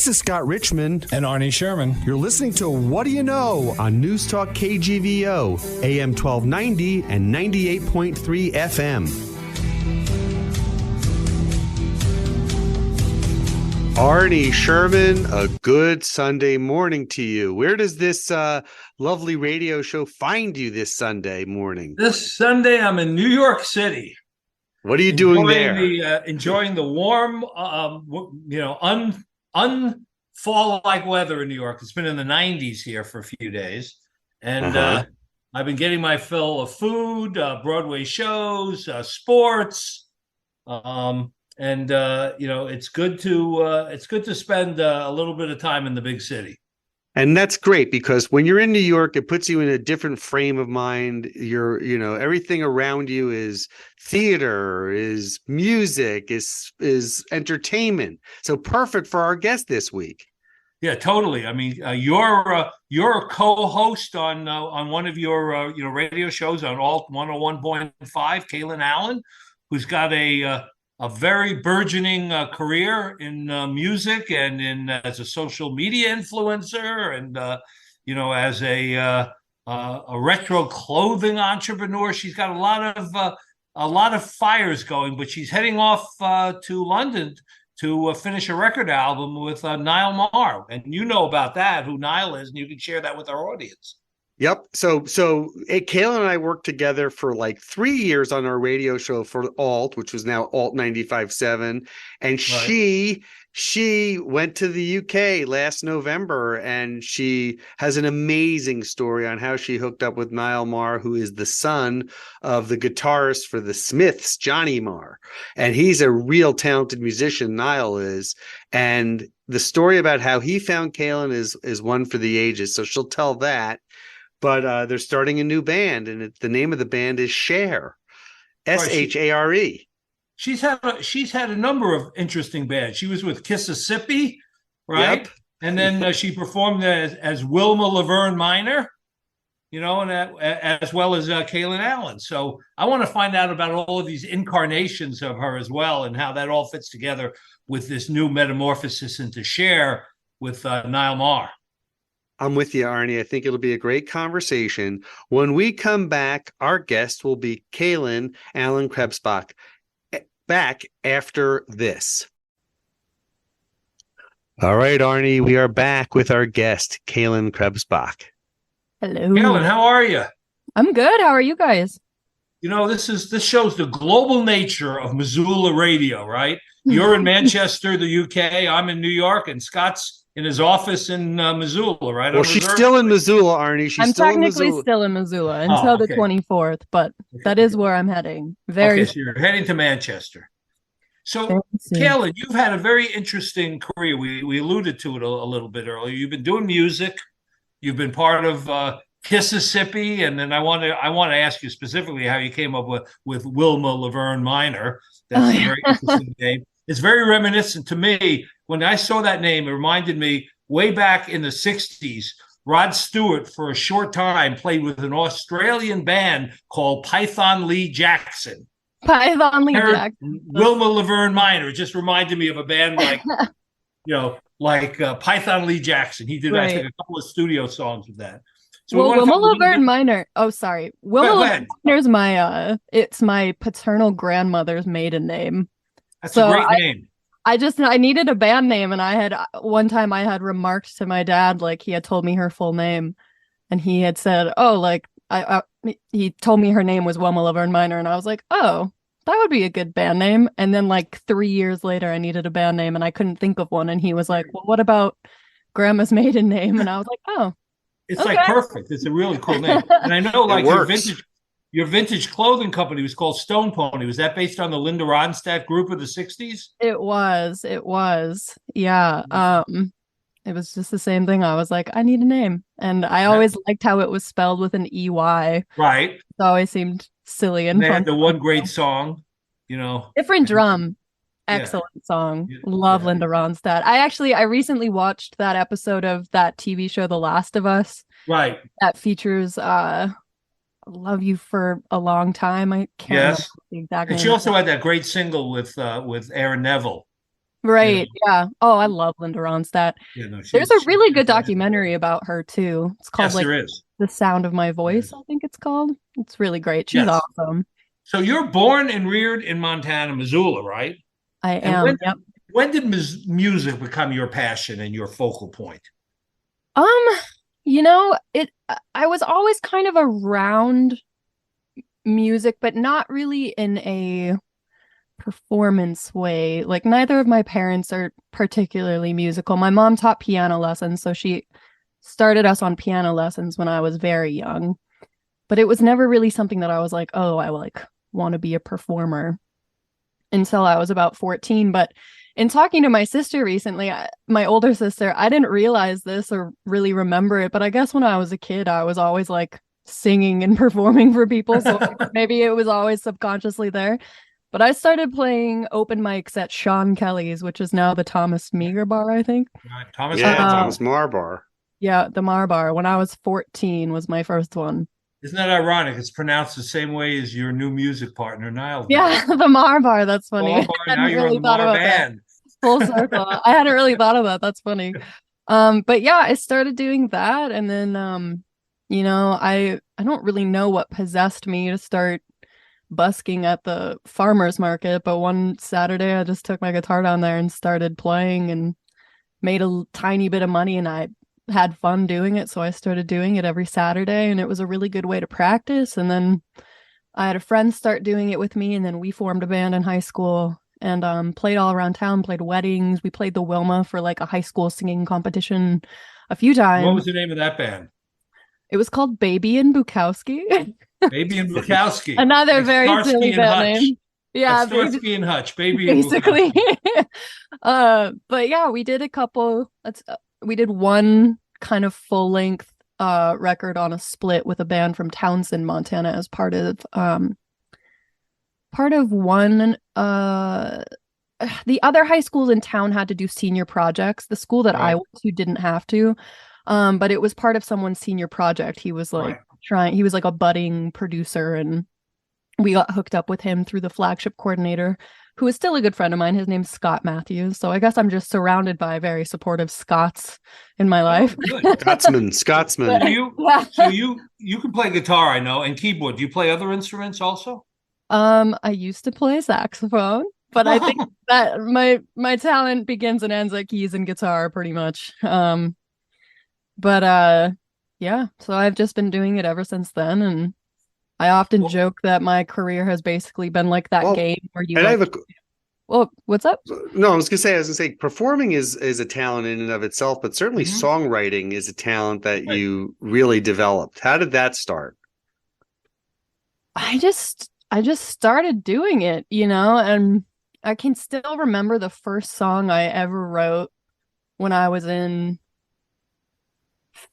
This is Scott Richmond and Arnie Sherman. You're listening to What Do You Know on Newstalk KGVO, AM 1290 and 98.3 FM. Arnie Sherman, a good Sunday morning to you. Where does this lovely radio show find you this Sunday morning? This Sunday, I'm in New York City. What are you doing there? Enjoying the warm, unfall-like weather in New York. It's been in the 90s here for a few days. And I've been getting my fill of food, Broadway shows, sports. It's good to spend a little bit of time in the big city. And that's great because when you're in New York, it puts you in a different frame of mind. Everything around you is theater, is music, is entertainment. So perfect for our guest this week. Yeah, totally. I mean, you're a co-host on one of your radio shows on Alt 101.5, Kaylen Allen, who's got a very burgeoning career in music and as a social media influencer and as a retro clothing entrepreneur. She's got a lot of fires going, but she's heading off to London to finish a record album with Nile Marr, and you know about that, who Nile is, and you can share that with our audience. Yep. So Kaylen and I worked together for like 3 years on our radio show for Alt, which was now Alt 95.7. And right. She went to the UK last November, and she has an amazing story on how she hooked up with Nile Marr, who is the son of the guitarist for the Smiths, Johnny Marr. And he's a real talented musician, Nile is. And the story about how he found Kaylen is one for the ages. So she'll tell that. But they're starting a new band, and the name of the band is Share, Share. She's had a number of interesting bands. She was with Mississippi, right? Yep. And then she performed as Wilma Lavern Miner, and as well as Kaylen Allen. So I want to find out about all of these incarnations of her as well, and how that all fits together with this new metamorphosis into Share with Nile Marr. I'm with you, Arnie. I think it'll be a great conversation. When we come back, our guest will be Kaylen Krebsbach. Back after this. All right, Arnie, we are back with our guest, Kaylen Krebsbach. Hello. Kaylen, how are you? I'm good. How are you guys? This shows the global nature of Missoula radio, right? You're in Manchester, the UK. I'm in New York, and Scott's in his office in Missoula, right? Well, she's still in Missoula, Arnie. I'm technically still in Missoula until the 24th, but that is where I'm heading. So you're heading to Manchester. So, Kaylen, you've had a very interesting career. We alluded to it a little bit earlier. You've been doing music. You've been part of Mississippi, and then I want to ask you specifically how you came up with Wilma Lavern Miner. That's a very interesting name. It's very reminiscent to me. When I saw that name, it reminded me way back in the 60s, Rod Stewart, for a short time, played with an Australian band called Python Lee Jackson. Jackson. Wilma Lavern Miner. It just reminded me of a band like Python Lee Jackson. He did, I think, a couple of studio songs with that. So Wilma Lavern Miner. Oh, sorry. Wilma Lavern Miner's it's my paternal grandmother's maiden name. That's a great name. I needed a band name, and I had remarked to my dad, like, he had told me her full name, and he had said, he told me her name was Wilma Lavern Miner, and I was like, oh, that would be a good band name. And then like 3 years later, I needed a band name, and I couldn't think of one, and he was like, well, what about Grandma's maiden name? And I was like, oh, it's like perfect. It's a really cool name. And I know, like, your vintage clothing company was called Stone Pony. Was that based on the Linda Ronstadt group of the 60s? It was. Yeah. It was just the same thing. I was like, I need a name. And I always liked how it was spelled with an EY. Right. It always seemed silly and they fun. Had the one great song, Different Drum. Excellent song. Love Linda Ronstadt. I recently watched that episode of that TV show, The Last of Us. Right. That features Love You for a Long Time. I can't remember the exact name. And she also had that great single with Aaron Neville. Right. Yeah. Oh, I love Linda Ronstadt. Yeah, no, There's a she's really good fantastic. documentary about her too. It's called Yes, like there is. The Sound of My There Voice, is. I think it's called. It's really great. She's Yes. awesome. So you're born and reared in Montana, Missoula, right? I And am. Yep. when did music become your passion and your focal point? Um, I was always kind of around music, but not really in a performance way. Like neither of my parents are particularly musical. My mom taught piano lessons, so she started us on piano lessons when I was very young. But it was never really something that I was like, oh, I like want to be a performer until I was about 14. But in talking to my sister recently, my older sister, I didn't realize this or really remember it, but I guess when I was a kid, I was always like singing and performing for people. So maybe it was always subconsciously there. But I started playing open mics at Sean Kelly's, which is now the Thomas Meagher Bar, I think. Right. Thomas Yeah, Marr. Thomas Marr Bar. Yeah, the Marr Bar. When I was 14 was my first one. Isn't that ironic? It's pronounced the same way as your new music partner, Nile. Yeah, the Marr Bar. That's funny. Marr Bar, I now hadn't you're on really the thought Marr about band. that. Full circle. I hadn't really thought of that. That's funny. But yeah, I started doing that, and then I don't really know what possessed me to start busking at the farmers market, but one Saturday I just took my guitar down there and started playing and made a tiny bit of money, and I had fun doing it, so I started doing it every Saturday, and it was a really good way to practice. And then I had a friend start doing it with me, and then we formed a band in high school and played all around town, played weddings. We played the Wilma for like a high school singing competition a few times. What was the name of that band? It was called Baby and Bukowski. Baby and Bukowski. Another Like very Starsky silly and band Hutch. name. Yeah, Like Starsky and Hutch. Baby basically. and Bukowski. But yeah, we did a couple. We did one kind of full length record on a split with a band from Townsend, Montana, as part of one. The other high schools in town had to do senior projects. The school that I went to didn't have to. But it was part of someone's senior project. He was like he was like a budding producer, and we got hooked up with him through the flagship coordinator, who is still a good friend of mine. His name's Scott Matthews. So I guess I'm just surrounded by very supportive Scots in my life. Scotsman. So you can play guitar, I know, and keyboard. Do you play other instruments also? I used to play saxophone, but I think that my talent begins and ends at keys and guitar pretty much. Yeah, so I've just been doing it ever since then, and I often joke that my career has basically been like that game where you well, what's up? No, I was gonna say performing is a talent in and of itself, but certainly songwriting is a talent that you really developed. How did that start? I just started doing it, and I can still remember the first song I ever wrote when I was in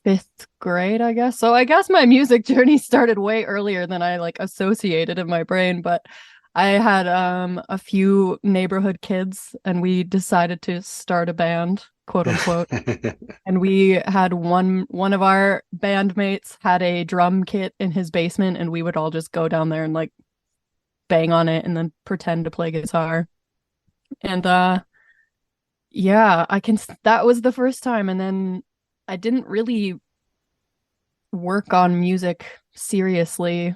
5th grade, I guess. So I guess my music journey started way earlier than I like associated in my brain, but I had a few neighborhood kids, and we decided to start a band, quote unquote. And we had one of our bandmates had a drum kit in his basement, and we would all just go down there and like bang on it and then pretend to play guitar. And yeah, that was the first time. And then I didn't really work on music seriously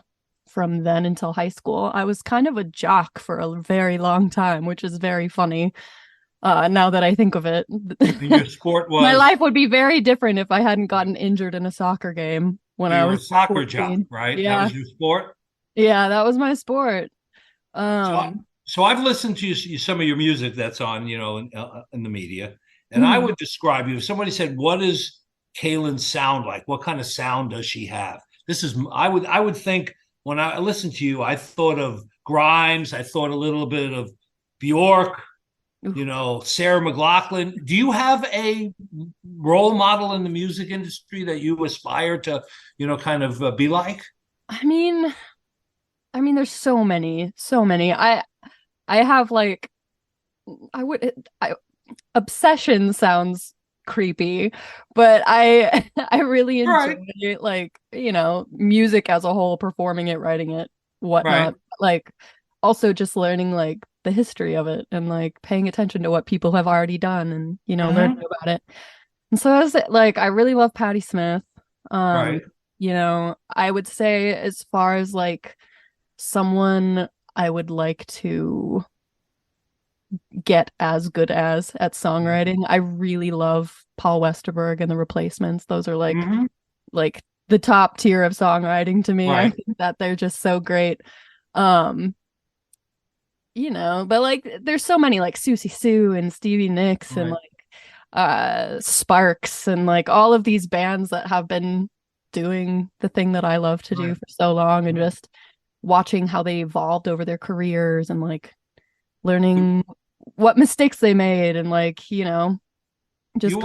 from then until high school. I was kind of a jock for a very long time, which is very funny. Now that I think of it, your sport was my life would be very different if I hadn't gotten injured in a soccer game when I was a soccer 14. jock, right? Yeah. That was your sport. Yeah, that was my sport. So I've listened to some of your music that's on, in the media, and I would describe you. If somebody said, "What does Kaylen sound like? What kind of sound does she have?" I would think when I listened to you, I thought of Grimes, I thought a little bit of Bjork, Sarah McLachlan. Do you have a role model in the music industry that you aspire to, kind of be like? I mean, there's so many. I have like, obsession sounds creepy, but I really enjoy like, music as a whole, performing it, writing it, whatnot. Like also just learning like the history of it and like paying attention to what people have already done and, you know, learning about it. And so I was like, I really love Patti Smith. Right. You know, I would say as far as like someone I would like to get as good as at songwriting, I really love Paul Westerberg and the Replacements. Those are like the top tier of songwriting to me. Right. I think that they're just so great. You know, but like there's so many like Susie Sue and Stevie Nicks and like Sparks and like all of these bands that have been doing the thing that I love to do for so long, and just watching how they evolved over their careers and like learning what mistakes they made and like, you know, just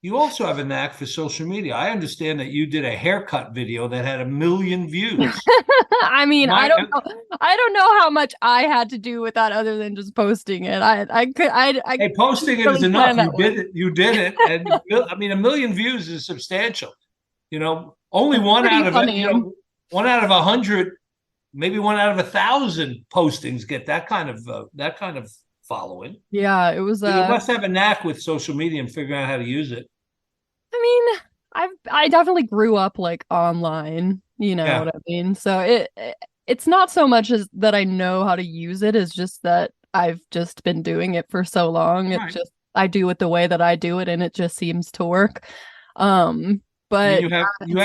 you also have a knack for social media. I understand that you did a haircut video that had 1 million views. I mean, I don't know how much I had to do with that other than just posting it. Hey, posting it is enough. You did it. And I mean, 1 million views is substantial. You know, only one out of 100, maybe 1 out of 1,000 postings get that kind of following. Yeah, it was. You must have a knack with social media and figuring out how to use it. I mean, I definitely grew up like online. You know what I mean? So it's not so much as that I know how to use it, it's just that I've just been doing it for so long. It just, I do it the way that I do it, and it just seems to work. But it's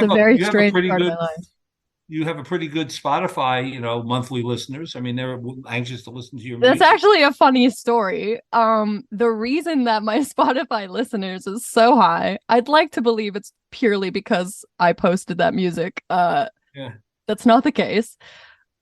a very strange part of my life. You have a pretty good Spotify, you know, monthly listeners. I mean, they're anxious to listen to your music. That's actually a funny story. The reason that my Spotify listeners is so high, I'd like to believe it's purely because I posted that music. That's not the case.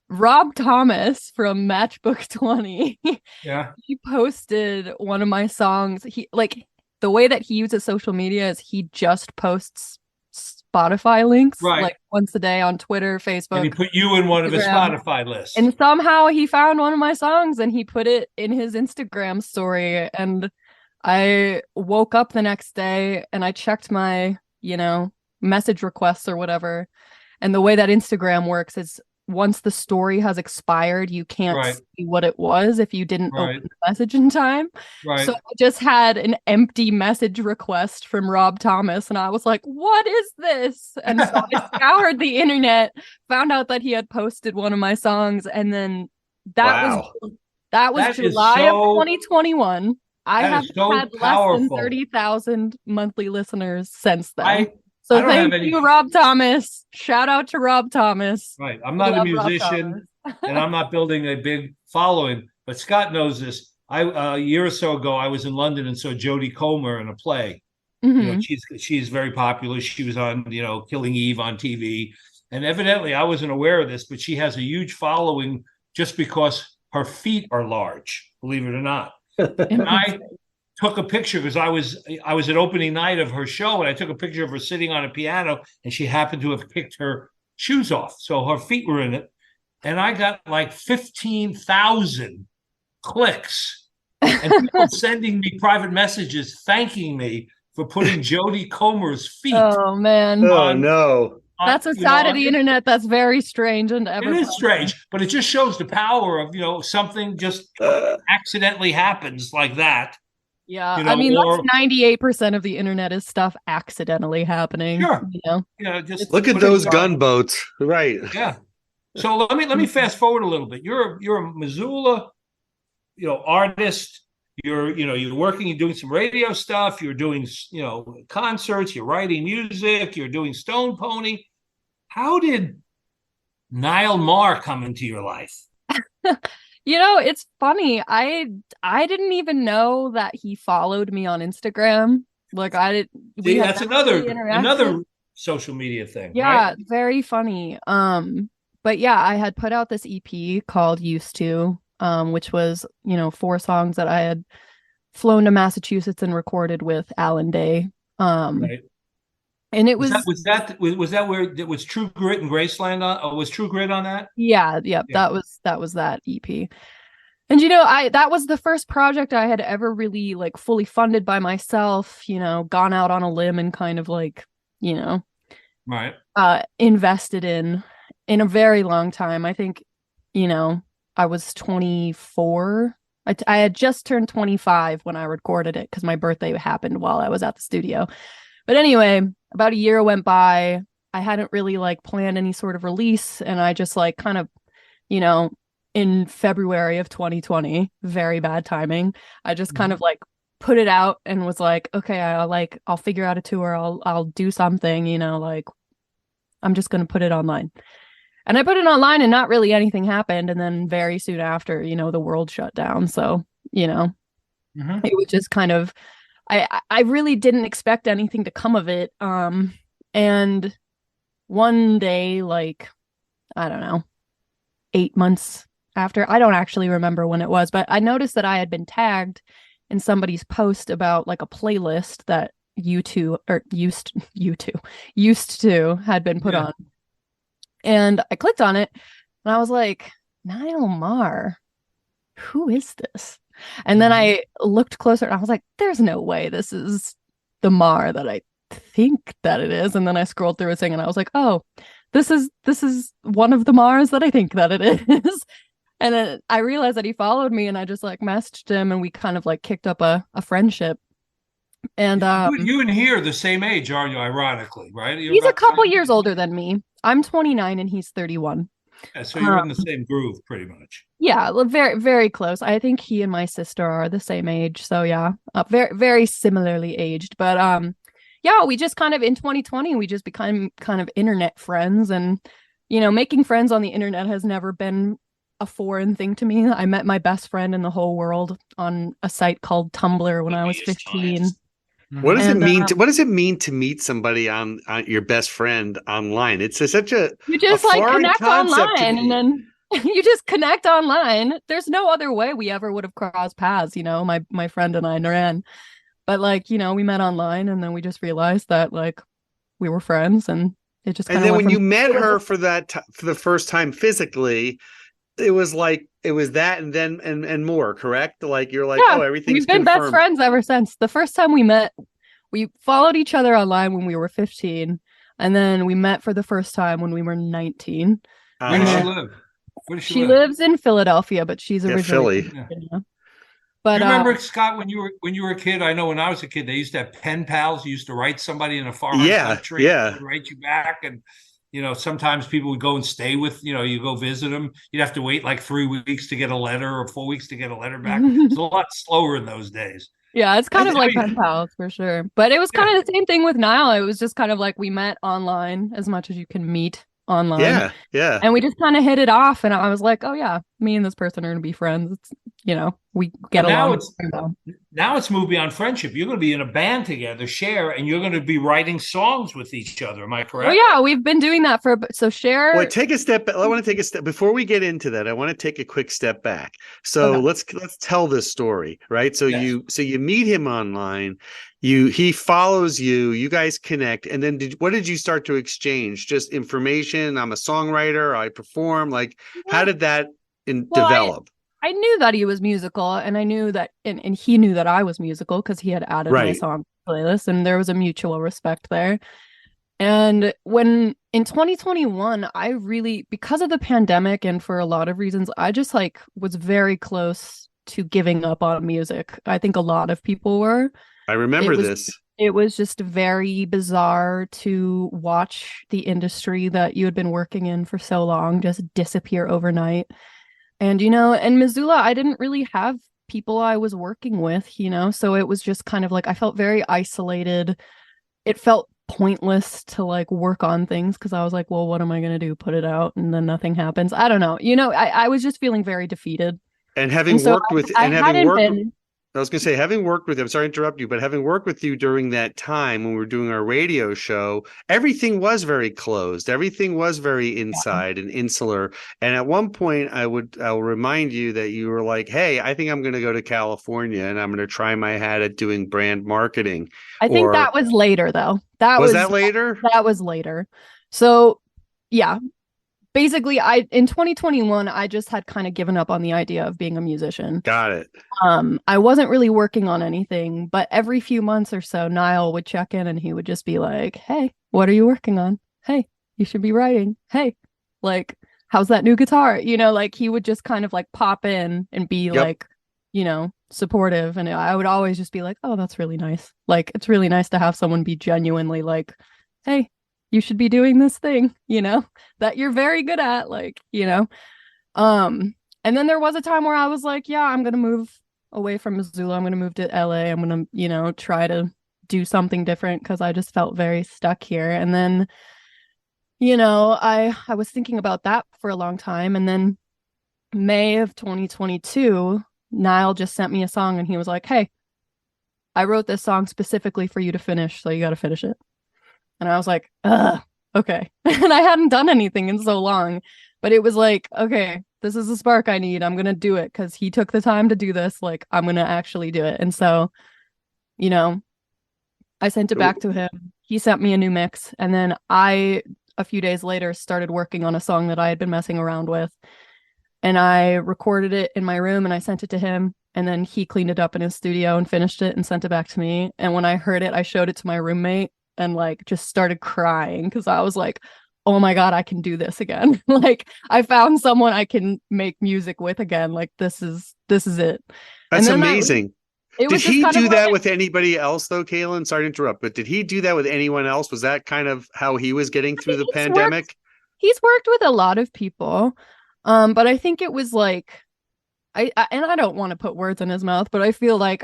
Rob Thomas from Matchbook 20, he posted one of my songs. He like the way that he uses social media is he just posts Spotify links like once a day on Twitter, Facebook. And he put you in one of his Spotify lists. And somehow he found one of my songs and he put it in his Instagram story. And I woke up the next day and I checked my, you know, message requests or whatever. And the way that Instagram works is once the story has expired, you can't see what it was if you didn't open the message in time. So I just had an empty message request from Rob Thomas, and I was like, what is this? And so I scoured the internet, found out that he had posted one of my songs, and then that was July of 2021. I have had less than 30,000 monthly listeners since then. So thank you, Rob Thomas. Shout out to Rob Thomas. Right. I'm not a musician and I'm not building a big following, but Scott knows this. A year or so ago, I was in London and saw Jodie Comer in a play. You know, she's very popular. She was on, you know, Killing Eve on TV. And evidently, I wasn't aware of this, but she has a huge following just because her feet are large, believe it or not. And I took a picture because I was at opening night of her show, and I took a picture of her sitting on a piano, and she happened to have picked her shoes off, so her feet were in it, and I got like 15,000 clicks and people sending me private messages thanking me for putting Jodie Comer's feet. Oh man! No. That's a side of the internet that's very strange and it is strange, but it just shows the power of, you know, something just accidentally happens like that. Yeah, you know, I mean, that's 98% of the internet is stuff accidentally happening. Sure. You know? Yeah, just look at those gunboats. Right. Yeah. So let me fast forward a little bit. You're a Missoula, you know, artist. You're working, you're doing some radio stuff, you're doing, you know, concerts, you're writing music, you're doing Stone Pony. How did Nile Marr come into your life? You know, it's funny. I didn't even know that he followed me on Instagram. Like I did. That's another social media thing. Yeah, right? Very funny. But yeah, I had put out this EP called Used To, which was, you know, 4 songs that I had flown to Massachusetts and recorded with Alan Day. Right. And it was that where it was True Grit and Graceland on? Oh, was True Grit on that? Yeah. That was that EP. And you know, that was the first project I had ever really like fully funded by myself, you know, gone out on a limb and kind of like, you know, right. Invested in a very long time. I think, you know, I was 24. I had just turned 25 when I recorded it because my birthday happened while I was at the studio. But anyway, about a year went by. I hadn't really like planned any sort of release, and I just like kind of, you know, in February of 2020, very bad timing, I just kind of like put it out and was like, okay, I'll figure out a tour. I'll do something, you know, like I'm just going to put it online. And I put it online and not really anything happened. And then very soon after, you know, the world shut down. So, you know, it was just kind of, I really didn't expect anything to come of it. And one day, like, I don't know, 8 months after, I don't actually remember when it was, but I noticed that I had been tagged in somebody's post about like a playlist that used to had been put on. And I clicked on it and I was like, Nile Marr, who is this? And then I looked closer and I was like, there's no way this is the Marr that I think that it is. And then I scrolled through a thing and I was like, oh, this is one of the Marrs that I think that it is. And then I realized that he followed me and I just like messaged him and we kind of like kicked up a friendship. And you and he are the same age, are you? Ironically, right? He's a couple years older than me. I'm 29 and he's 31. Yeah, so you're in the same groove, pretty much. Yeah, very, very close. I think he and my sister are the same age. So yeah, very, very similarly aged. But yeah, we just kind of in 2020, we just became kind of internet friends, and you know, making friends on the internet has never been a foreign thing to me. I met my best friend in the whole world on a site called Tumblr when I was 15. What does it mean? What does it mean to meet somebody on your best friend online? It's such a you just like connect online, and then you just connect online. There's no other way we ever would have crossed paths, you know. My friend and I, Naran, but like, you know, we met online, and then we just realized that like we were friends, and it just. And then when you met her for the first time physically, it was that and then and more, correct? Like you're like, oh, everything's we've been confirmed. best friends ever since. The first time we met, we followed each other online when we were 15, and then we met for the first time when we were 19. Where does she live? She lives in Philadelphia, but she's originally Philly. from Virginia. But you remember, Scott, when you were a kid? I know when I was a kid, they used to have pen pals. You used to write somebody in a foreign country, write you back, and you know, sometimes people would go and stay with, you know, you go visit them. You'd have to wait like 3 weeks to get a letter or 4 weeks to get a letter back. It's a lot slower in those days. Yeah, it's kind of like pen pals for sure. But it was kind of the same thing with Nile. It was just kind of like we met online as much as you can meet online. Yeah, yeah. And we just kind of hit it off. And I was like, oh, yeah, me and this person are going to be friends. It's, you know, we get along. Now it's moved beyond friendship. You're going to be in a band together, share, and you're going to be writing songs with each other. Am I correct? Oh, yeah, we've been doing that so share. Well, take a step. I want to take a step before we get into that. I want to take a quick step back. So let's tell this story, right? So you meet him online. He follows you. You guys connect, and then what did you start to exchange? Just information. I'm a songwriter. I perform. Like, how did that develop? I knew that he was musical, and I knew that, and he knew that I was musical because he had added my song playlist, and there was a mutual respect there. And when in 2021, I really, because of the pandemic and for a lot of reasons, I just like was very close to giving up on music. I think a lot of people were. I remember this. It was just very bizarre to watch the industry that you had been working in for so long just disappear overnight. And, you know, in Missoula, I didn't really have people I was working with, you know, so it was just kind of like I felt very isolated. It felt pointless to like work on things because I was like, well, what am I going to do? Put it out and then nothing happens. I don't know. You know, I was just feeling very defeated. And having worked with, I was going to say, having worked with, I'm sorry to interrupt you, but having worked with you during that time when we were doing our radio show, everything was very closed. Everything was very inside and insular. And at one point I'll remind you that you were like, hey, I think I'm going to go to California and I'm going to try my hat at doing brand marketing. I think that was later though. Was that later? That was later. So yeah. Basically, in 2021, I just had kind of given up on the idea of being a musician. Got it. I wasn't really working on anything, but every few months or so, Niall would check in and he would just be like, hey, what are you working on? Hey, you should be writing. Hey, like, how's that new guitar? You know, like he would just kind of like pop in and be like, you know, supportive. And I would always just be like, oh, that's really nice. Like, it's really nice to have someone be genuinely like, hey, you should be doing this thing, you know, that you're very good at, like, you know. And then there was a time where I was like, yeah, I'm going to move away from Missoula. I'm going to move to LA. I'm going to, you know, try to do something different because I just felt very stuck here. And then, you know, I was thinking about that for a long time. And then May of 2022, Nile just sent me a song and he was like, hey, I wrote this song specifically for you to finish, so you got to finish it. And I was like, okay. And I hadn't done anything in so long, but it was like, okay, this is the spark I need. I'm going to do it because he took the time to do this. Like, I'm going to actually do it. And so, you know, I sent it back to him. He sent me a new mix. And then a few days later, started working on a song that I had been messing around with. And I recorded it in my room and I sent it to him. And then he cleaned it up in his studio and finished it and sent it back to me. And when I heard it, I showed it to my roommate and like just started crying because I was like, oh my God, I can do this again. Like I found someone I can make music with again. Like this is it. That's amazing. Did he do that like, with anybody else though, Kaylen? Sorry to interrupt, but did he do that with anyone else? Was that kind of how he was getting through the pandemic? He's worked with a lot of people. But I think it was like, and I don't want to put words in his mouth, but I feel like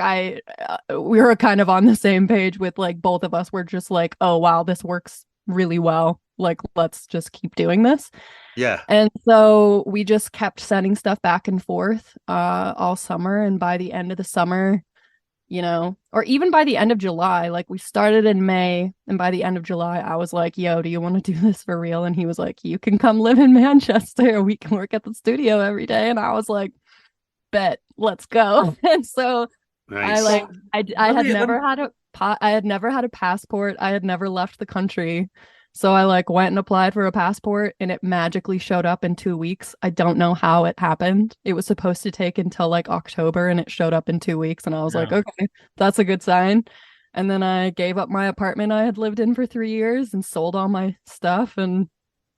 we were kind of on the same page with like both of us were just like, oh, wow, this works really well. Like, let's just keep doing this. Yeah. And so we just kept sending stuff back and forth all summer. And by the end of the summer, you know, or even by the end of July, like we started in May and by the end of July, I was like, yo, do you want to do this for real? And he was like, you can come live in Manchester. We can work at the studio every day. And I was like, bet, let's go. And so nice. I had never had a passport. I had never left the country. So I like went and applied for a passport and it magically showed up in 2 weeks. I don't know how it happened. It was supposed to take until like October and it showed up in 2 weeks. And I was like, okay, that's a good sign. And then I gave up my apartment I had lived in for 3 years and sold all my stuff and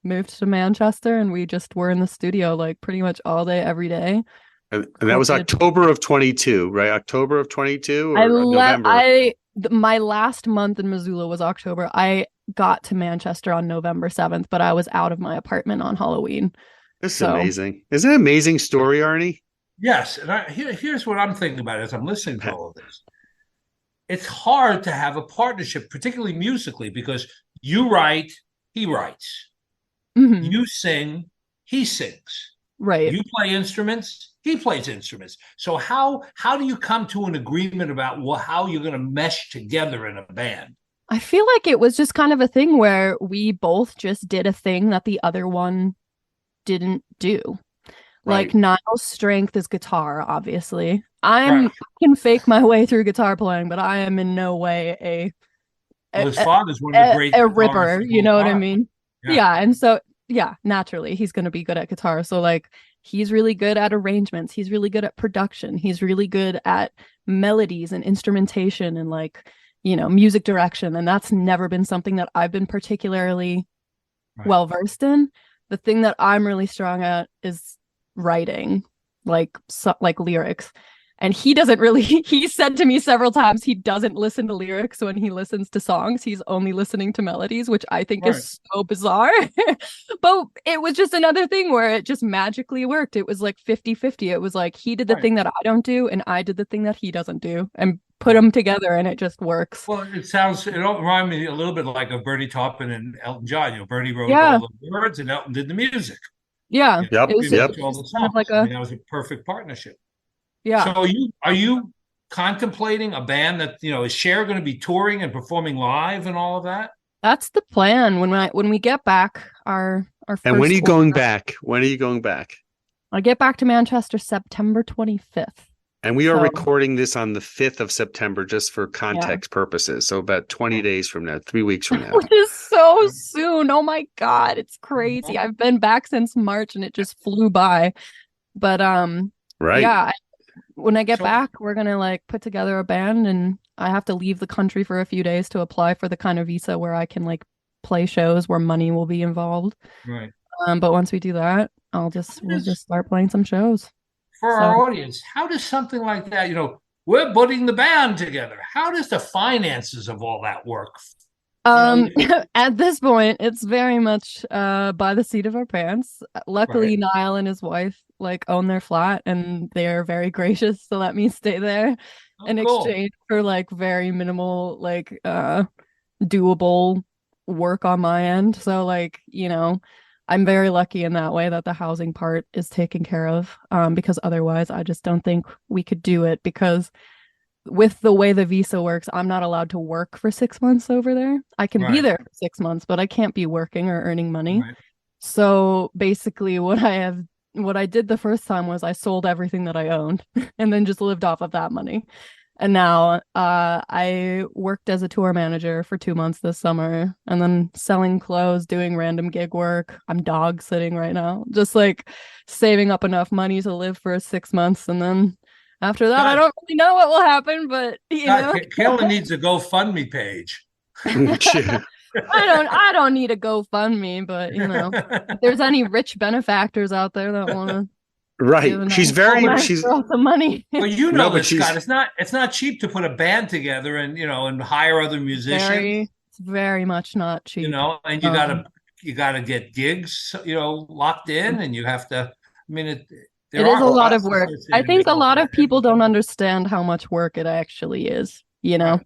moved to Manchester. And we just were in the studio like pretty much all day, every day. And that was October of 22, right? October of 22 or November? My last month in Missoula was October. I got to Manchester on November 7th, but I was out of my apartment on Halloween. This is amazing. Isn't it an amazing story, Arnie? Yes. And here's what I'm thinking about as I'm listening to all of this. It's hard to have a partnership, particularly musically, because you write, he writes. Mm-hmm. You sing, he sings. Right. You play instruments, he plays instruments. So how do you come to an agreement about how you're going to mesh together in a band? I feel like it was just kind of a thing where we both just did a thing that the other one didn't do. Right. Like Niall's strength is guitar, obviously. I can fake my way through guitar playing, but I am in no way his father's one of the great a ripper, you know what I mean? Yeah. And so naturally he's going to be good at guitar. So like he's really good at arrangements. He's really good at production. He's really good at melodies and instrumentation and like, you know, music direction. And that's never been something that I've been particularly well versed in. The thing that I'm really strong at is writing, like lyrics. And he doesn't really, he said to me several times, he doesn't listen to lyrics when he listens to songs. He's only listening to melodies, which I think is so bizarre. But it was just another thing where it just magically worked. It was like 50-50. It was like he did the thing that I don't do and I did the thing that he doesn't do and put them together and it just works. Well, it reminded me a little bit like of Bernie Taupin and Elton John. You know, Bernie wrote all the words and Elton did the music. Yeah. Yep. It was all the songs. Like that was a perfect partnership. Yeah. So are you contemplating a band that, you know, is Cher going to be touring and performing live and all of that? That's the plan. When we get back, our first. And when are you going back? When are you going back? I get back to Manchester September 25th. And we are recording this on the 5th of September, just for context purposes. So about 20 days from now, 3 weeks from now. Which is so soon. Oh my God, it's crazy. I've been back since March and it just flew by. But when I get back, we're gonna like put together a band, and I have to leave the country for a few days to apply for the kind of visa where I can like play shows where money will be involved. Right. But once we do that, we'll just start playing some shows. For So, our audience, how does something like that, we're putting the band together. How does the finances of all that work? at this point, it's very much by the seat of our pants. Luckily, Right. Niall and his wife like own their flat, and they're very gracious to let me stay there Oh, in cool. exchange for like very minimal like doable work on my end. So like, I'm very lucky in that way that the housing part is taken care of, because otherwise I just don't think we could do it, because with the way the visa works, I'm not allowed to work for 6 months over there. I can be Right. there for 6 months, but I can't be working or earning money. Right. So basically what I did the first time was I sold everything that I owned and then just lived off of that money. And now I worked as a tour manager for 2 months this summer, and then selling clothes, doing random gig work. I'm dog sitting right now, just like saving up enough money to live for 6 months. And then after that, I don't really know what will happen, but Kaylen needs a GoFundMe page. I don't need a GoFundMe, but if there's any rich benefactors out there that want to Right. She's some money. Well, No, but Scott. It's not cheap to put a band together and hire other musicians. It's very much not cheap. And you gotta get gigs, locked in, and you have to. I mean, it is a lot of work. I think a lot of people don't understand how much work it actually is. Right.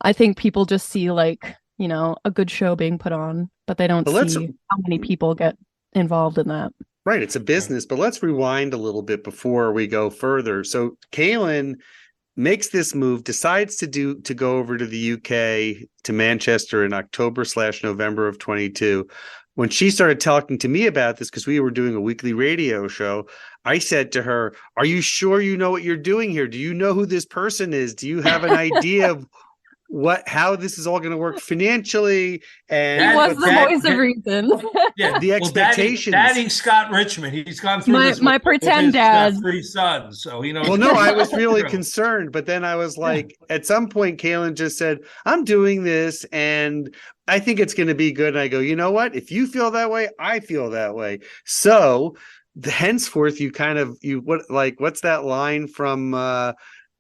I think people just see like, a good show being put on, but they don't see how many people get involved in that. Right. It's a business, but let's rewind a little bit before we go further. So Kaylen makes this move, decides to go over to the UK, to Manchester in October/November of 22. When she started talking to me about this, because we were doing a weekly radio show, I said to her, "Are you sure you know what you're doing here? Do you know who this person is? Do you have an idea of how this is all going to work financially?" And he was the voice of reason. Yeah, the expectations. Daddy Scott Richmond, he's gone through this. My pretend dad. 3 sons, so he knows. Well, no, I was really concerned, but then I was like, at some point, Kaylen just said, "I'm doing this, and I think it's going to be good." And I go, "You know what? If you feel that way, I feel that way." So, henceforth, what's that line from?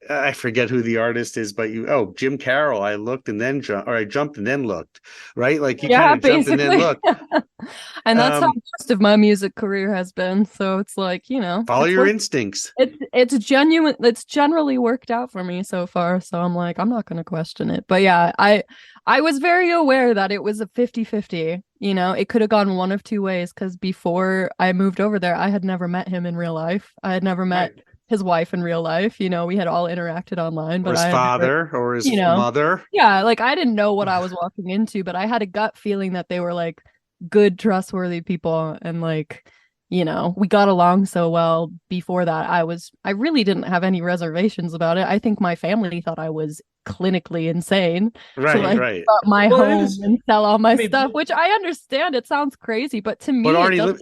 I forget who the artist is, but Jim Carroll. I looked and then I jumped and then looked, right? Like you kind of jumped and then looked. And that's how most of my music career has been. So it's like, follow your instincts. It's genuine. It's generally worked out for me so far. So I'm like, I'm not going to question it. But yeah, I was very aware that it was a 50-50. It could have gone one of two ways, because before I moved over there, I had never met him in real life. I had never met his wife in real life. We had all interacted online, but his father or his mother. Yeah, like I didn't know what I was walking into, but I had a gut feeling that they were like good, trustworthy people, and like, we got along so well. Before that, I really didn't have any reservations about it. I think my family thought I was clinically insane right. Start my home and sell all my stuff, which I understand. It sounds crazy, but to me, but Arnie,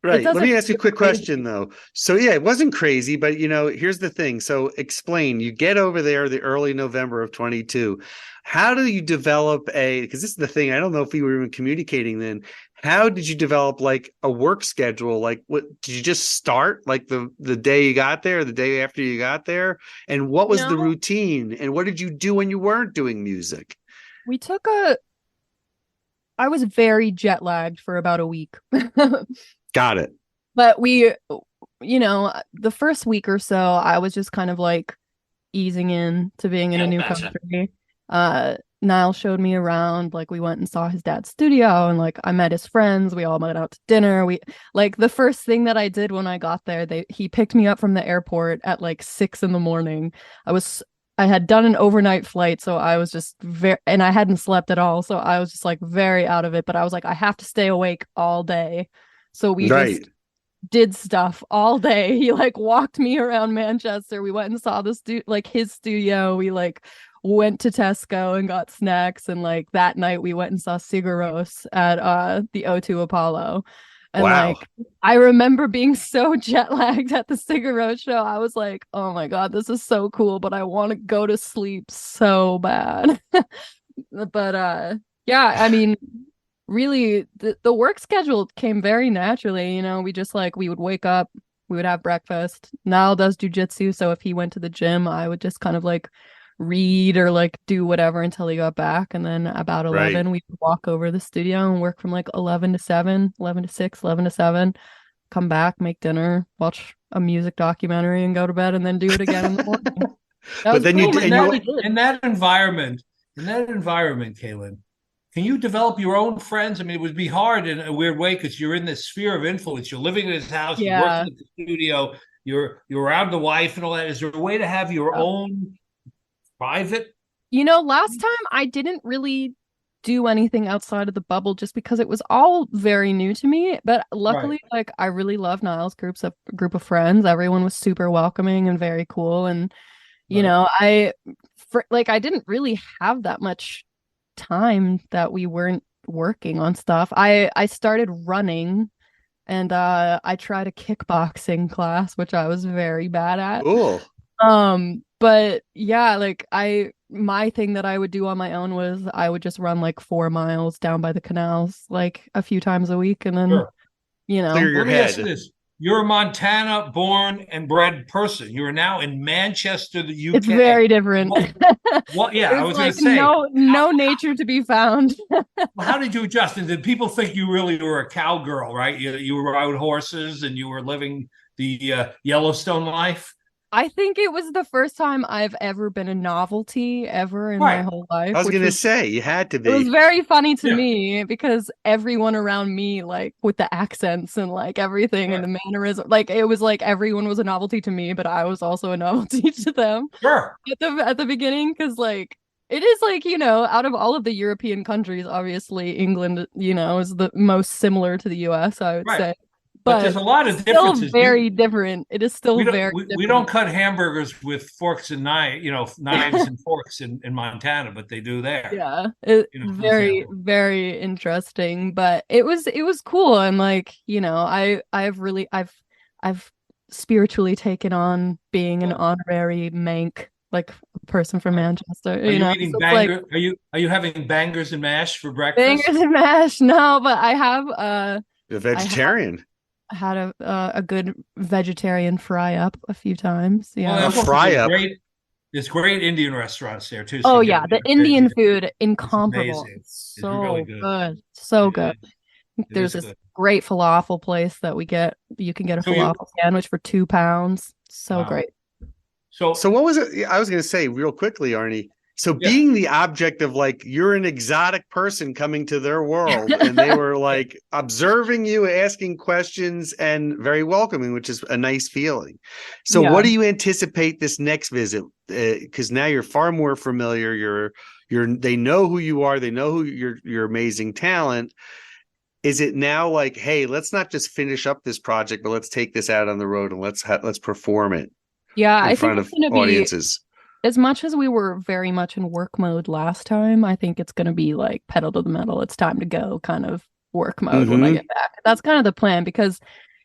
right. Let me ask you a quick question, though. So, yeah, it wasn't crazy, but, here's the thing. So explain, you get over there the early November of 22. How do you develop because this is the thing, I don't know if we were even communicating then. How did you develop like a work schedule? Like, what did you just start like the day you got there, the day after you got there? And what was the routine? And what did you do when you weren't doing music? I was very jet lagged for about a week. Got it. But the first week or so, I was just kind of like easing in to being in a new country. Nile showed me around, like we went and saw his dad's studio, and like I met his friends. We all met out to dinner. The first thing that I did when I got there, he picked me up from the airport at like 6 a.m. I had done an overnight flight, so I was just and I hadn't slept at all, so I was just like very out of it. But I was like, I have to stay awake all day. So we just did stuff all day. He like walked me around Manchester. We went and saw his studio. We like went to Tesco and got snacks, and like that night we went and saw Sigur Rós at the O2 Apollo. And like I remember being so jet lagged at the Sigur Rós show. I was like, oh my god, this is so cool, but I want to go to sleep so bad. But yeah, I mean, really the work schedule came very naturally. We just like we would wake up, we would have breakfast. Niall does jujitsu, so if he went to the gym, I would just kind of like read or like do whatever until he got back, and then about 11 Right. we would walk over to the studio and work from like 11 to 7, 11 to 6, 11 to 7, come back, make dinner, watch a music documentary, and go to bed, and then do it again in the morning. That But was then you pretty d- much and you all we did. In that environment, Kaylen, can you develop your own friends? I mean, it would be hard in a weird way because you're in this sphere of influence. You're living in his house, you're Yeah. working at the studio, you're around the wife and all that. Is there a way to have your own private? Last time I didn't really do anything outside of the bubble just because it was all very new to me. But luckily, like I really love Niall's group of friends. Everyone was super welcoming and very cool. And I didn't really have that much time that we weren't working on stuff. I started running, and I tried a kickboxing class, which I was very bad at. Cool. But yeah, like my thing that I would do on my own was I would just run like 4 miles down by the canals like a few times a week, and then Sure. Clear your Let me ask head. you this. You're a Montana born and bred person. You are now in Manchester, the UK. It's very different. Yeah, I was going like to say. no nature to be found. How did you adjust? And did people think you really were a cowgirl, right? You were rode horses and you were living the Yellowstone life? I think it was the first time I've ever been a novelty ever in my whole life. I was going to say, you had to be. It was very funny to me because everyone around me, like with the accents and like everything and the mannerism, like it was like everyone was a novelty to me, but I was also a novelty to them. Sure. At the beginning, because like it is like, out of all of the European countries, obviously England, is the most similar to the US, I would say. But there's a lot of differences. Still very different. It is still very different. We don't cut hamburgers with forks and knives and forks in Montana, but they do there. Yeah, it's very, very interesting. But it was cool, and like I've spiritually taken on being an honorary Manc, like a person from Manchester. Are you eating bangers? Are you having bangers and mash for breakfast? Bangers and mash? No, but I have a vegetarian. I had a good vegetarian fry up a few times. Yeah, well, fry up. There's great Indian restaurants there too. So the Indian food incomparable. It's so really good. So good. There's this great falafel place that we get. You can get a falafel sandwich for £2. So great. So what was it? I was going to say real quickly, Arnie. So being the object of like, you're an exotic person coming to their world, and they were like observing you, asking questions, and very welcoming, which is a nice feeling. So what do you anticipate this next visit? Because now you're far more familiar. They know who you are. They know who your amazing talent. Is it now like, hey, let's not just finish up this project, but let's take this out on the road and let's perform it. Yeah, in front of audiences. As much as we were very much in work mode last time, I think it's going to be like pedal to the metal. It's time to go kind of work mode when I get back. That's kind of the plan because,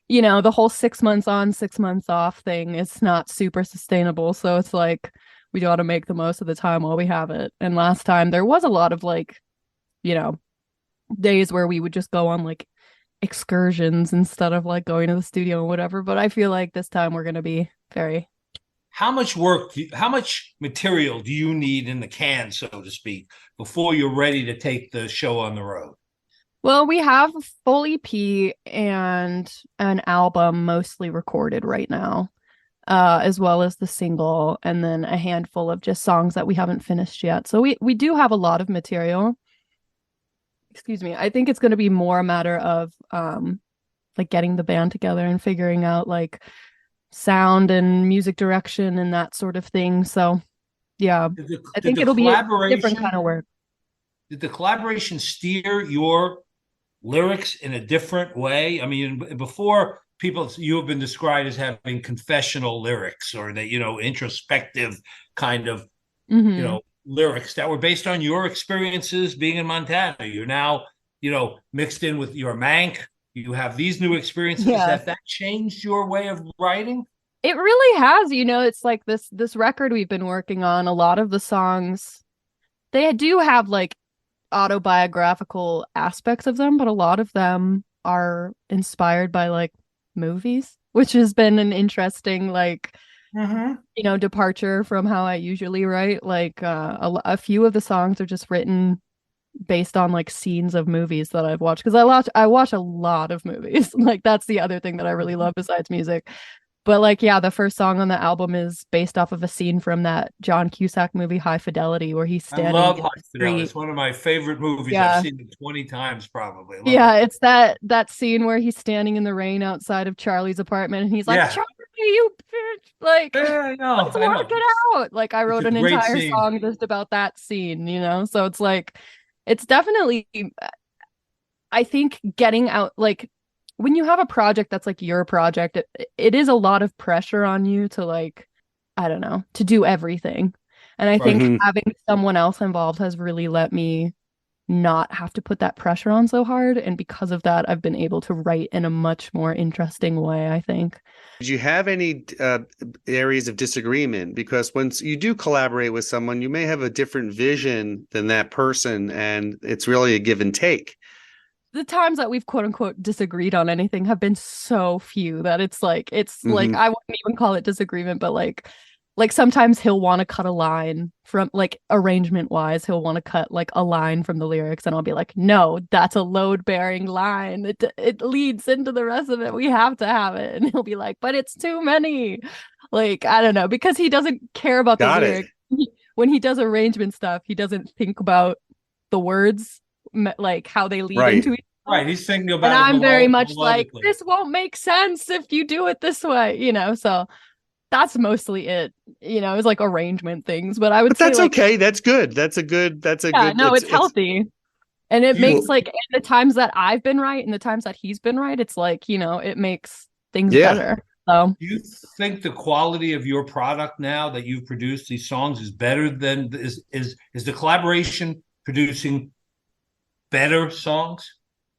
the whole 6 months on, 6 months off thing is not super sustainable. So it's like we got to make the most of the time while we have it. And last time there was a lot of like, days where we would just go on like excursions instead of like going to the studio and whatever. But I feel like this time we're going to be very... How much material do you need in the can, so to speak, before you're ready to take the show on the road? Well, we have a full EP and an album mostly recorded right now, as well as the single, and then a handful of just songs that we haven't finished yet. So we do have a lot of material. Excuse me. I think it's going to be more a matter of like getting the band together and figuring out like sound and music direction and that sort of thing. So I think it'll be a different kind of work. Did the collaboration steer your lyrics in a different way? I mean, before you have been described as having confessional lyrics or that, introspective kind of, lyrics that were based on your experiences being in Montana. You're now, mixed in with your Manc. You have these new experiences. Have that changed your way of writing? It really has. It's like this record we've been working on. A lot of the songs, they do have like autobiographical aspects of them, but a lot of them are inspired by like movies, which has been an interesting like departure from how I usually write. Like a few of the songs are just written based on like scenes of movies that I've watched, because I watch a lot of movies. Like that's the other thing that I really love besides music. But like, yeah, the first song on the album is based off of a scene from that John Cusack movie, High Fidelity, where he's standing. I love High Fidelity. It's one of my favorite movies. Yeah. I've seen it 20 times probably. It's that scene where he's standing in the rain outside of Charlie's apartment, and he's like, Charlie, you bitch, like, let's work it out. Like, I wrote an entire song just about that scene, So it's like, it's definitely, I think, getting out, like, when you have a project that's like your project, it is a lot of pressure on you to like, I don't know, to do everything. And I think having someone else involved has really let me not have to put that pressure on so hard. And because of that, I've been able to write in a much more interesting way, I think. Did you have any areas of disagreement? Because once you do collaborate with someone, you may have a different vision than that person, and it's really a give and take. The times that we've quote unquote disagreed on anything have been so few that it's like I wouldn't even call it disagreement, but like sometimes he'll want to cut a line from like arrangement wise, he'll want to cut like a line from the lyrics, and I'll be like, no, that's a load bearing line. It leads into the rest of it. We have to have it. And he'll be like, but it's too many. Like, I don't know, because he doesn't care about the lyrics. When he does arrangement stuff, he doesn't think about the words, like how they lead into each other. Right, he's thinking about and I'm very much like, this won't make sense if you do it this way, so that's mostly it. It was like arrangement things, but I would say that's like, okay. That's good. It's healthy. And it makes like, in the times that I've been right and the times that he's been right, it's like, it makes things better. So do you think the quality of your product now that you've produced these songs is better than is the collaboration producing better songs?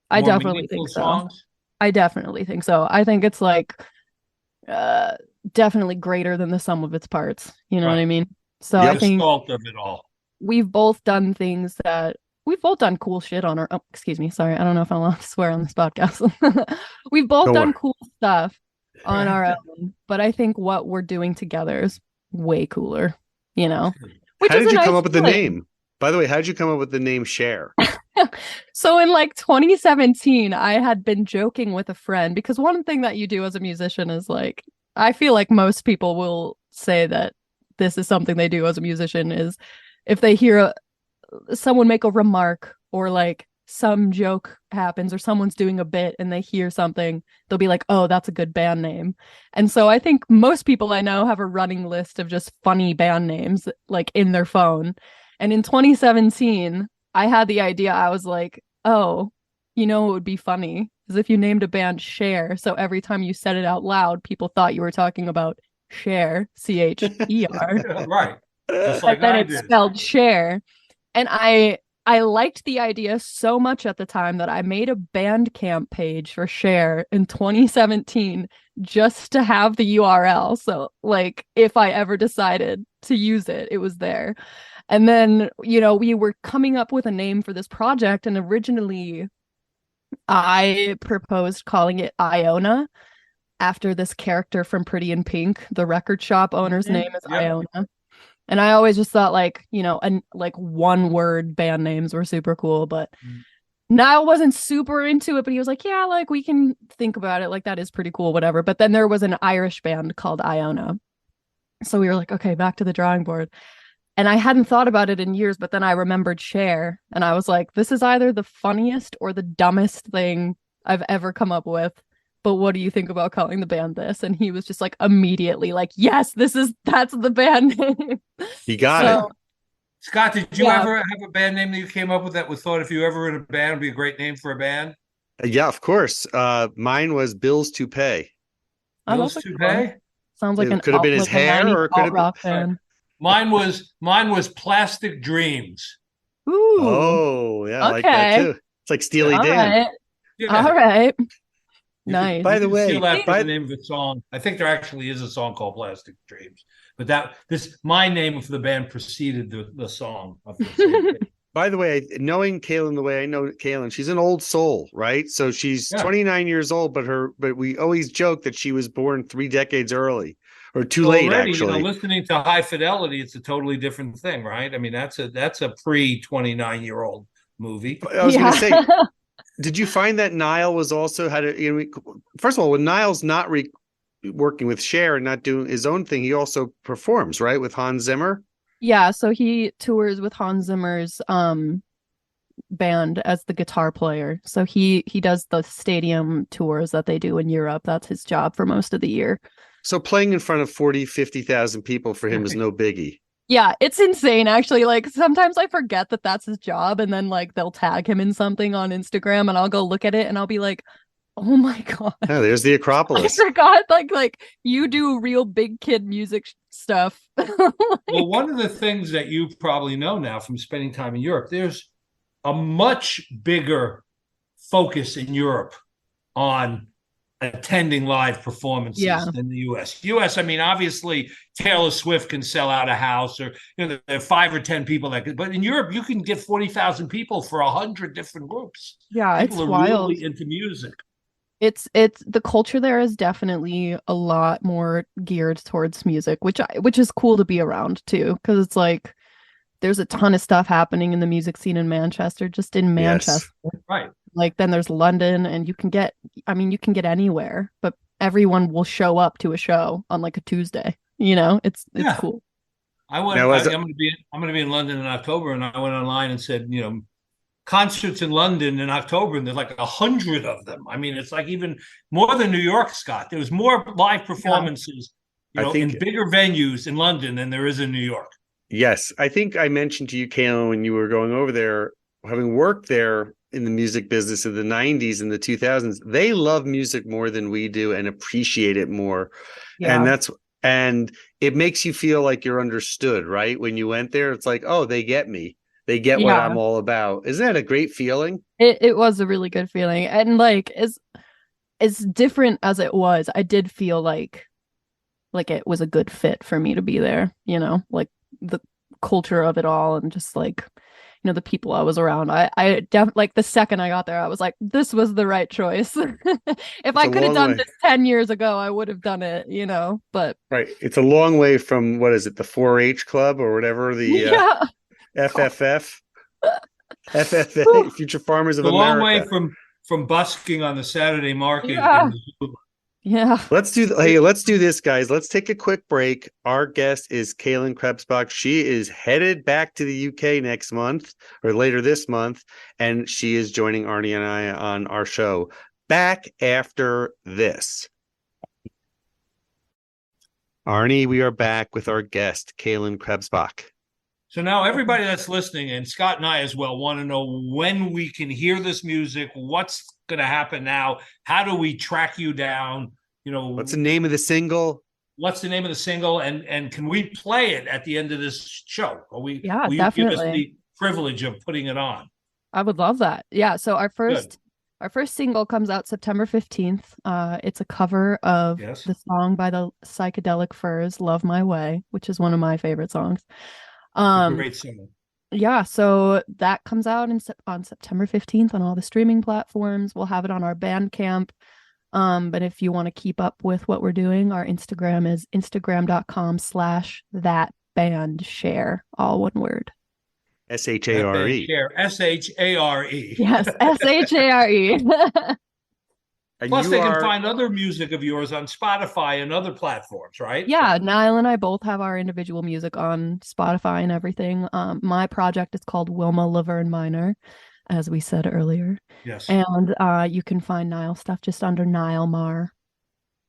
I definitely think so. Songs? I definitely think so. I think it's like definitely greater than the sum of its parts. You know what I mean? So I think of it all. We've both done things that we've both done cool shit on our. Oh, excuse me. Sorry, I don't know if I'm allowed to swear on this podcast. We've both done cool stuff on our own, but I think what we're doing together is way cooler. How did you come up with the name? By the way, how did you come up with the name Cher? So in like 2017, I had been joking with a friend, because one thing that you do as a musician is like, I feel like most people will say that this is something they do as a musician, is if they hear someone make a remark or like some joke happens or someone's doing a bit and they hear something, they'll be like, oh, that's a good band name. And so I think most people I know have a running list of just funny band names like in their phone. And in 2017, I had the idea. I was like, oh, what would be funny is if you named a band Cher. So every time you said it out loud, people thought you were talking about Cher, Cher. Right. Just like then it's spelled Cher. And I liked the idea so much at the time that I made a Bandcamp page for Cher in 2017 just to have the URL. So like if I ever decided to use it, it was there. And then, we were coming up with a name for this project, and originally I proposed calling it Iona after this character from Pretty in Pink. The record shop owner's name is Iona. And I always just thought like, like one word band names were super cool, but Nile wasn't super into it, but he was like, yeah, like we can think about it. Like that is pretty cool, whatever. But then there was an Irish band called Iona. So we were like, okay, back to the drawing board. And I hadn't thought about it in years, but then I remembered Cher, and I was like, this is either the funniest or the dumbest thing I've ever come up with. But what do you think about calling the band this? And he was just like immediately like, yes, that's the band name. You got it. Scott, did you ever have a band name that you came up with that was thought if you ever were in a band would be a great name for a band? Yeah, of course. Mine was Bill's Toupee. Bill's Toupee? Sounds like could have been his hair, or it could have rock band. Mine was Plastic Dreams. Ooh. Oh, yeah, I like that too. It's like Steely Dan. Right. All right. Nice. By the way, the name of the song. I think there actually is a song called Plastic Dreams. But my name for the band preceded the song of the song. By the way, knowing Kaylen the way I know Kaylen, she's an old soul, right? So she's 29 years old, but we always joke that she was born 3 decades early or too late, Already, actually. listening to High Fidelity, it's a totally different thing, right? I mean, that's a pre 29-year-old movie. I was going to say, did you find that Nile was also first of all, when Nile's not working with Cher and not doing his own thing, he also performs, right, with Hans Zimmer? Yeah, so he tours with Hans Zimmer's band as the guitar player. So he does the stadium tours that they do in Europe. That's his job for most of the year. So playing in front of 50,000 people for him is no biggie. Yeah, it's insane, actually. Like, sometimes I forget that that's his job, and then, like, they'll tag him in something on Instagram, and I'll go look at it, and I'll be like, oh my God. Oh, there's the Acropolis. I forgot, like you do real big kid music stuff. Well, one of the things that you probably know now from spending time in Europe, there's a much bigger focus in Europe on attending live performances than the US. I mean, obviously Taylor Swift can sell out a house, or there are 5 or 10 people that could, but in Europe you can get 40,000 people for 100 different groups. Yeah, people it's are wild. really into music. It's the culture there is definitely a lot more geared towards music, which is cool to be around too, because it's like there's a ton of stuff happening in the music scene in Manchester, just in Manchester. Yes. Right. Like then there's London, and you can get anywhere, but everyone will show up to a show on like a Tuesday. It's cool. I'm going to be in London in October, and I went online and said, concerts in London in October, and there's like 100 of them. I mean, it's like even more than New York, Scott. There was more live performances, in bigger venues in London than there is in New York. Yes. I think I mentioned to you, Kaylen, when you were going over there, having worked there in the music business of the 90s and the 2000s, they love music more than we do and appreciate it more. Yeah. And it makes you feel like you're understood, right? When you went there, it's like, oh, they get me. They get what I'm all about. Isn't that a great feeling? It was a really good feeling. And like as different as it was, I did feel like it was a good fit for me to be there, like the culture of it all, and just like, the people I was around. I like the second I got there, I was like, this was the right choice. If I could have done this 10 years ago, I would have done it, but. Right. It's a long way from, what is it, the 4-H club or whatever, the FFF, FFA, Future Farmers of America. A long way from busking on the Saturday market. Yeah. Let's do this, guys. Let's take a quick break. Our guest is Kaylen Krebsbach. She is headed back to the UK next month, or later this month, and she is joining Arnie and I on our show. Back after this. Arnie, we are back with our guest, Kaylen Krebsbach. So now everybody that's listening, and Scott and I as well, want to know when we can hear this music. What's going to happen now? How do we track you down? What's the name of the single? What's the name of the single? And can we play it at the end of this show? Will you definitely give us the privilege of putting it on? I would love that. Yeah. So our first single comes out September 15th. It's a cover of the song by the Psychedelic Furs, "Love My Way," which is one of my favorite songs. Great song. Yeah, so that comes out on September 15th on all the streaming platforms. We'll have it on our Bandcamp. But if you want to keep up with what we're doing, our Instagram is instagram.com/thatbandshare, all one word. SHARE. SHARE. Yes, SHARE. Plus, they can find other music of yours on Spotify and other platforms, right? Yeah, Nile and I both have our individual music on Spotify and everything. My project is called Wilma Lavern Miner, as we said earlier. Yes. And you can find Nile stuff just under Nile Marr.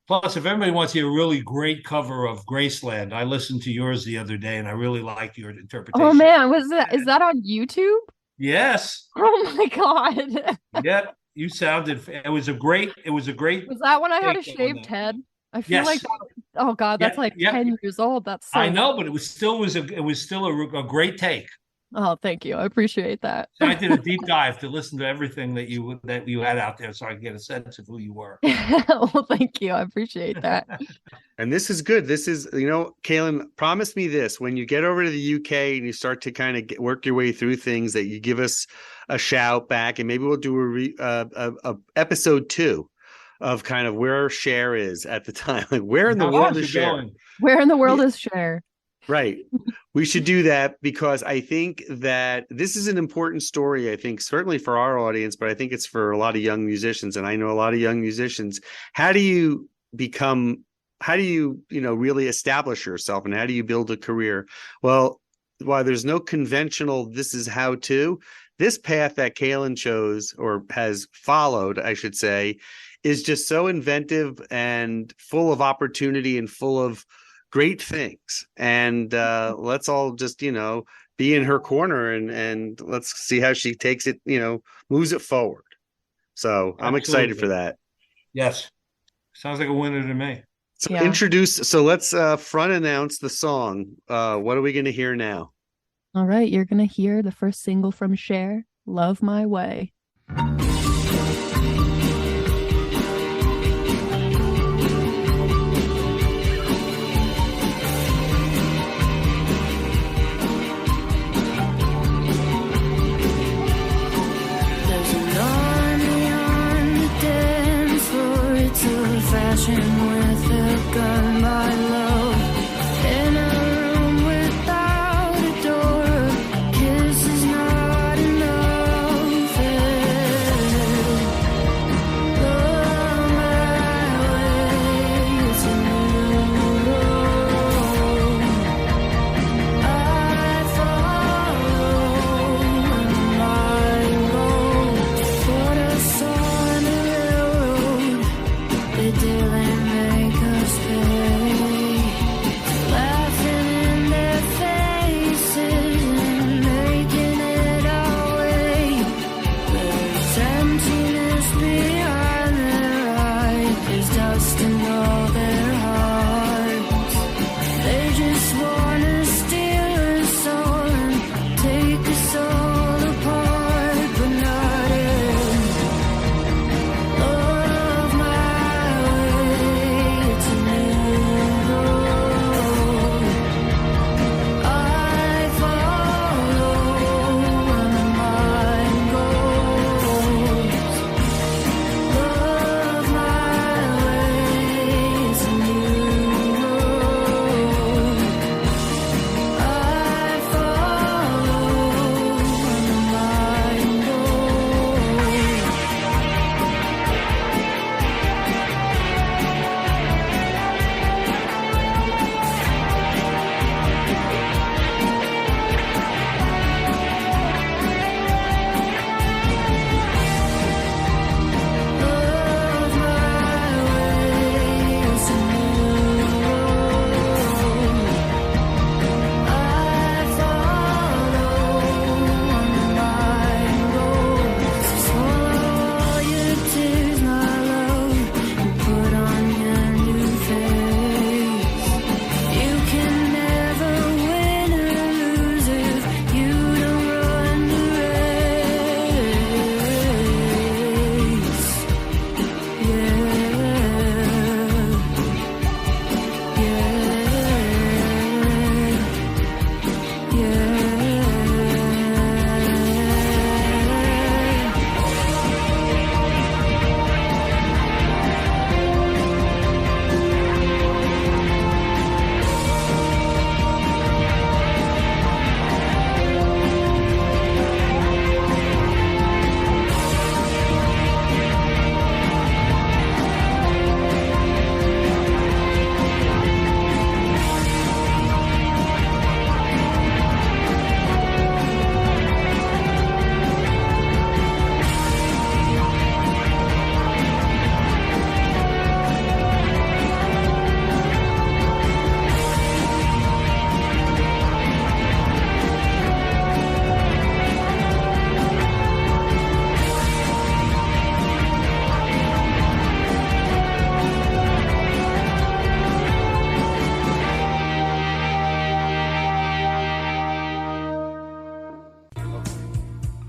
Plus, if everybody wants to hear a really great cover of Graceland, I listened to yours the other day, and I really liked your interpretation. Oh, man. Is that on YouTube? Yes. Oh, my God. Yep. You sounded. It was a great. Was that when I had a shaved head? I feel like. Oh God, that's 10 years old. That's. So I know, but it was still a great take. Oh, thank you. I appreciate that. So I did a deep dive to listen to everything that you had out there, so I could get a sense of who you were. Well, thank you. I appreciate that. And this is good. This is, Kaylen, promise me this: when you get over to the UK and you start to kind of work your way through things, that you give us a shout back, and maybe we'll do a episode 2 of kind of where Cher is at the time. Like, where in the world is Cher? Where in the world is Cher? Right. We should do that, because I think that this is an important story. I think certainly for our audience, but I think it's for a lot of young musicians. And I know a lot of young musicians. How do you really establish yourself, and how do you build a career? Well, while there's no conventional, this is how to, this path that Kaylen chose, or has followed, I should say, is just so inventive and full of opportunity and full of great things. And let's all just, be in her corner, and let's see how she takes it, moves it forward. So I'm excited for that. Yes. Sounds like a winner to me. So let's front announce the song. What are we going to hear now? All right. You're going to hear the first single from Cher, Love My Way. Fashion with a gun by love, in a room without a door, kiss is not enough. Love my way, it's a new road I follow, and I go for the sun and railroad. They did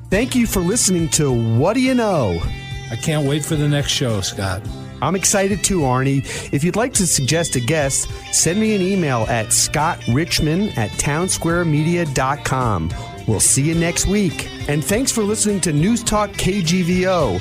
Thank you for listening to What Do You Know? I can't wait for the next show, Scott. I'm excited too, Arnie. If you'd like to suggest a guest, send me an email at scottrichman@townsquaremedia.com. We'll see you next week. And thanks for listening to Newstalk KGVO,